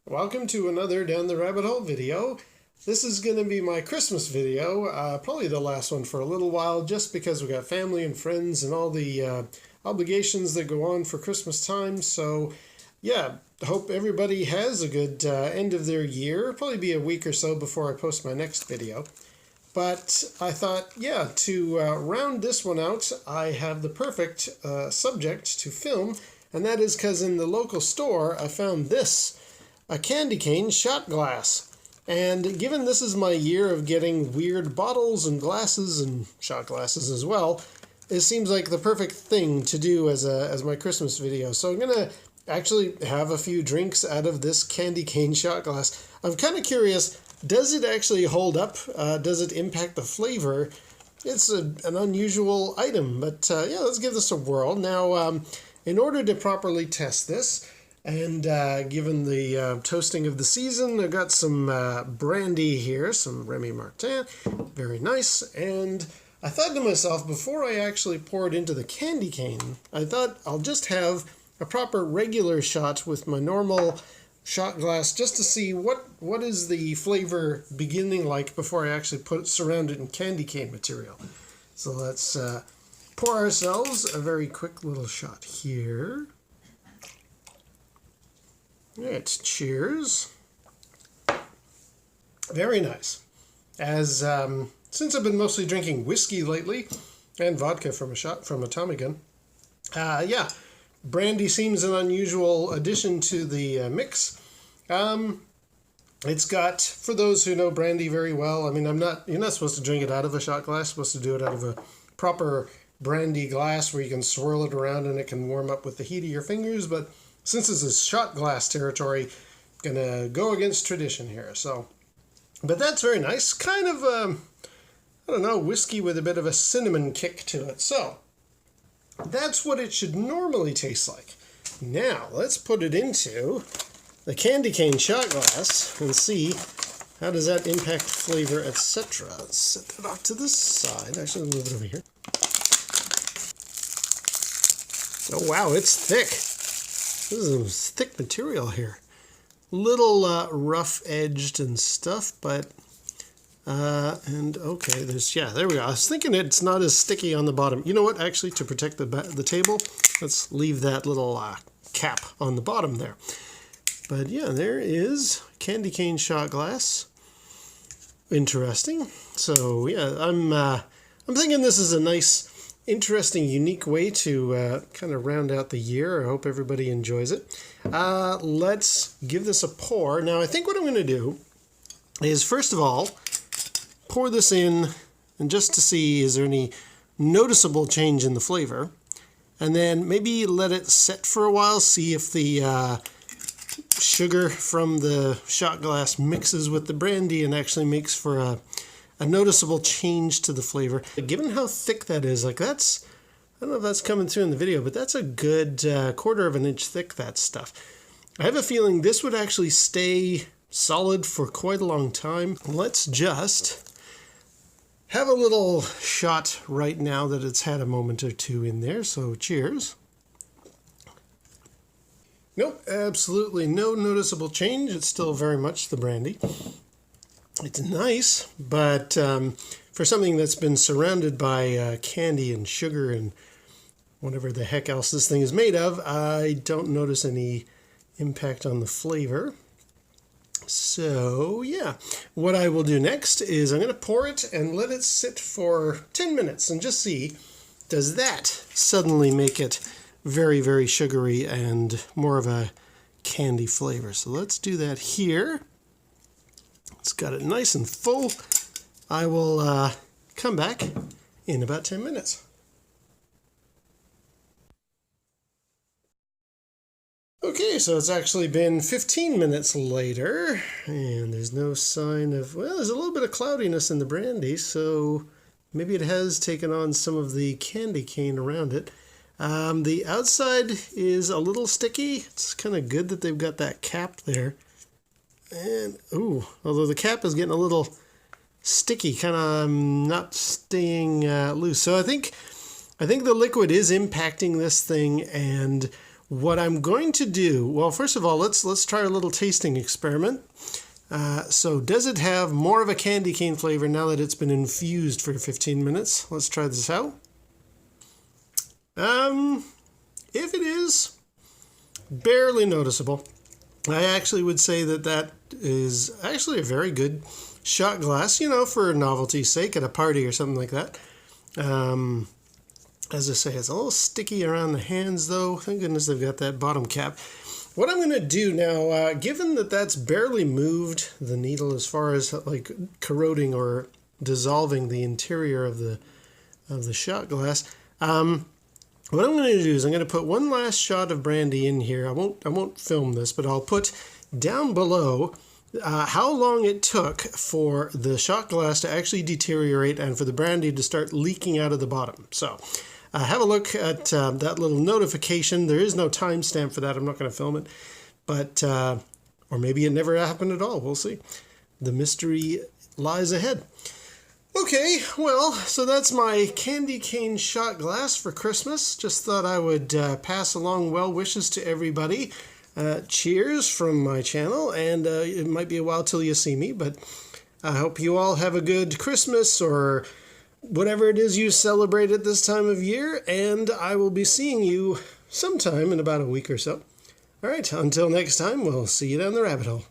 Welcome to another Down the Rabbit Hole video. This is going to be my Christmas video, probably the last one for a little while, just because we got family and friends and all the obligations that go on for Christmas time. So yeah, hope everybody has a good end of their year. Probably be a week or so before I post my next video. But I thought, yeah, to round this one out, I have the perfect subject to film, and that is because in the local store I found this. A candy cane shot glass. And given this is my year of getting weird bottles and glasses and shot glasses as well, it seems like the perfect thing to do as my Christmas video. So I'm going to actually have a few drinks out of this candy cane shot glass. I'm kind of curious, does it actually hold up? Does it impact the flavor? It's an unusual item, but yeah, let's give this a whirl. Now, in order to properly test this, and given the toasting of the season, I've got some brandy here, some Remy Martin, very nice. And I thought to myself, before I actually pour it into the candy cane, I thought I'll just have a proper regular shot with my normal shot glass, just to see what is the flavor beginning like before I actually surround it in candy cane material. So let's pour ourselves a very quick little shot here. Right, cheers. Very nice. As since I've been mostly drinking whiskey lately, and vodka from a Tommy gun, yeah, brandy seems an unusual addition to the mix. It's got, for those who know brandy very well, I mean, you're not supposed to drink it out of a shot glass. You're supposed to do it out of a proper brandy glass where you can swirl it around and it can warm up with the heat of your fingers, but since this is shot glass territory, gonna go against tradition here. So, but that's very nice. Kind of, I don't know, whiskey with a bit of a cinnamon kick to it. So, that's what it should normally taste like. Now, let's put it into the candy cane shot glass and see how does that impact flavor, etc. Let's set that off to the side. Actually, I'll move it over here. Oh, wow, it's thick. This is some thick material here. Little rough-edged and stuff, but, and okay, there we go. I was thinking it's not as sticky on the bottom. You know what, actually, to protect the table, let's leave that little cap on the bottom there. But yeah, there is candy cane shot glass. Interesting. So yeah, I'm thinking this is a nice, interesting, unique way to kind of round out the year. I hope everybody enjoys it. Let's give this a pour. Now, I think what I'm going to do is, first of all, pour this in, and just to see, is there any noticeable change in the flavor? And then maybe let it set for a while, see if the sugar from the shot glass mixes with the brandy and actually makes for a noticeable change to the flavor. Given how thick that is, like I don't know if that's coming through in the video, but that's a good 1/4 of an inch thick, that stuff. I have a feeling this would actually stay solid for quite a long time. Let's just have a little shot right now that it's had a moment or two in there, so cheers. Nope, absolutely no noticeable change. It's still very much the brandy. It's nice, but for something that's been surrounded by candy and sugar and whatever the heck else this thing is made of, I don't notice any impact on the flavor. So yeah, what I will do next is I'm going to pour it and let it sit for 10 minutes and just see, does that suddenly make it very, very sugary and more of a candy flavor. So let's do that here. It's got it nice and full. I will come back in about 10 minutes. Okay, so it's actually been 15 minutes later, and there's no sign of, well, there's a little bit of cloudiness in the brandy, so maybe it has taken on some of the candy cane around it. The outside is a little sticky. It's kind of good that they've got that cap there. And, ooh, although the cap is getting a little sticky, kind of not staying loose. So I think the liquid is impacting this thing, and What I'm going to do, well, first of all, let's try a little tasting experiment. So does it have more of a candy cane flavor now that it's been infused for 15 minutes? Let's try this out. If it is, barely noticeable. I actually would say that that is actually a very good shot glass, you know, for novelty's sake at a party or something like that. As I say, it's a little sticky around the hands, though. Thank goodness they've got that bottom cap. What I'm going to do now, given that that's barely moved the needle as far as like corroding or dissolving the interior of the shot glass, what I'm going to do is I'm going to put one last shot of brandy in here. I won't film this, but I'll put down below how long it took for the shot glass to actually deteriorate and for the brandy to start leaking out of the bottom. So have a look at that little notification. There is no timestamp for that. I'm not going to film it, but or maybe it never happened at all. We'll see. The mystery lies ahead. Okay, well, so that's my candy cane shot glass for Christmas. Just thought I would pass along well wishes to everybody. Cheers from my channel, and it might be a while till you see me, but I hope you all have a good Christmas or whatever it is you celebrate at this time of year, and I will be seeing you sometime in about a week or so. All right, until next time, we'll see you down the rabbit hole.